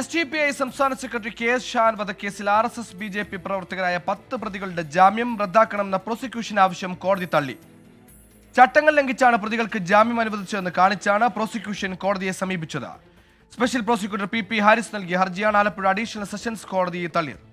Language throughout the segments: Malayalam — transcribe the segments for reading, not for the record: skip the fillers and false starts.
SDPI സംസ്ഥാന സെക്രട്ടറി KS ഷാൻ വധക്കേസിൽ RSS BJP പ്രവർത്തകരായ 10 പ്രതികളുടെ ജാമ്യം റദ്ദാക്കണമെന്ന പ്രോസിക്യൂഷൻ ആവശ്യം കോടതി തള്ളി. ചട്ടങ്ങൾ ലംഘിച്ചാണ് പ്രതികൾക്ക് ജാമ്യം അനുവദിച്ചതെന്ന് കാണിച്ചാണ് പ്രോസിക്യൂഷൻ കോടതിയെ സമീപിച്ചത്. സ്പെഷ്യൽ പ്രോസിക്യൂട്ടർ PP ഹാരിസ് നൽകിയ ഹർജിയാണ് ആലപ്പുഴ അഡീഷണൽ സെഷൻസ് കോടതി തള്ളിയത്.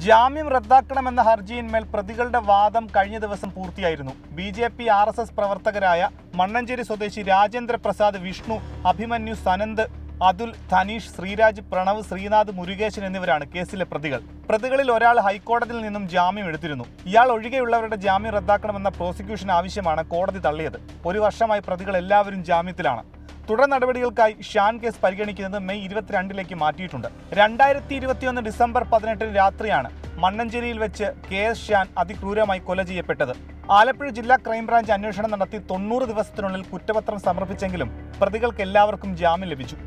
ജാമ്യം റദ്ദാക്കണമെന്ന ഹർജിയിന്മേൽ പ്രതികളുടെ വാദം കഴിഞ്ഞ ദിവസം പൂർത്തിയായിരുന്നു. BJP RSS പ്രവർത്തകരായ മണ്ണഞ്ചേരി സ്വദേശി രാജേന്ദ്ര പ്രസാദ്, വിഷ്ണു, അഭിമന്യു, സനന്ദ്, അതുൽ, ധനീഷ്, ശ്രീരാജ്, പ്രണവ്, ശ്രീനാഥ്, മുരുകേശൻ എന്നിവരാണ് കേസിലെ പ്രതികൾ. പ്രതികളിൽ ഒരാൾ ഹൈക്കോടതിയിൽ നിന്നും ജാമ്യം എടുത്തിരുന്നു. ഇയാൾ ഒഴികെയുള്ളവരുടെ ജാമ്യം റദ്ദാക്കണമെന്ന പ്രോസിക്യൂഷൻ ആവശ്യമാണ് കോടതി തള്ളിയത്. 1 വർഷമായി പ്രതികൾ എല്ലാവരും ജാമ്യത്തിലാണ്. തുടർ നടപടികൾക്കായി ഷാൻ കേസ് പരിഗണിക്കുന്നത് മെയ് 22 മാറ്റിയിട്ടുണ്ട്. 2021 ഡിസംബർ 18 രാത്രിയാണ് മണ്ണഞ്ചേരിയിൽ വെച്ച് KS ഷാൻ അതിക്രൂരമായി കൊല ചെയ്യപ്പെട്ടത്. ആലപ്പുഴ ജില്ലാ ക്രൈംബ്രാഞ്ച് അന്വേഷണം നടത്തി 90 ദിവസത്തിനുള്ളിൽ കുറ്റപത്രം സമർപ്പിച്ചെങ്കിലും പ്രതികൾക്ക് എല്ലാവർക്കും ജാമ്യം ലഭിച്ചു.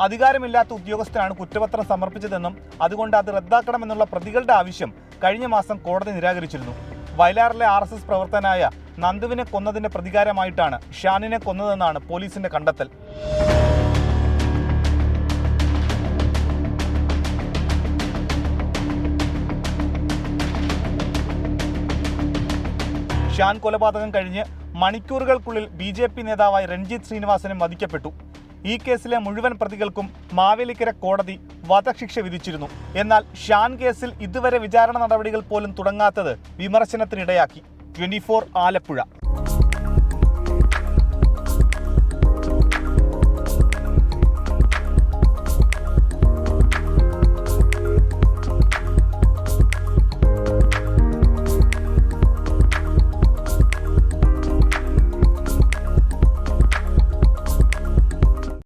അധികാരമില്ലാത്ത ഉദ്യോഗസ്ഥനാണ് കുറ്റപത്രം സമർപ്പിച്ചതെന്നും അതുകൊണ്ട് അത് റദ്ദാക്കണമെന്നുള്ള പ്രതികളുടെ ആവശ്യം കഴിഞ്ഞ മാസം കോടതി നിരാകരിച്ചിരുന്നു. വയലാറിലെ RSS പ്രവർത്തകനായ നന്ദുവിനെ കൊന്നതിന്റെ പ്രതികാരമായിട്ടാണ് ഷാനിനെ കൊന്നതെന്നാണ് പോലീസിന്റെ കണ്ടെത്തൽ. ഷാൻ കൊലപാതകം കഴിഞ്ഞ് മണിക്കൂറുകൾക്കുള്ളിൽ BJP നേതാവായ രഞ്ജിത്ത് ശ്രീനിവാസനും വധിക്കപ്പെട്ടു. ഈ കേസിലെ മുഴുവൻ പ്രതികൾക്കും മാവേലിക്കര കോടതി വധശിക്ഷ വിധിച്ചിരുന്നു. എന്നാൽ ഷാൻ കേസിൽ ഇതുവരെ വിചാരണ നടപടികൾ പോലും തുടങ്ങാത്തത് വിമർശനത്തിനിടയാക്കി. 24 ആലപ്പുഴ.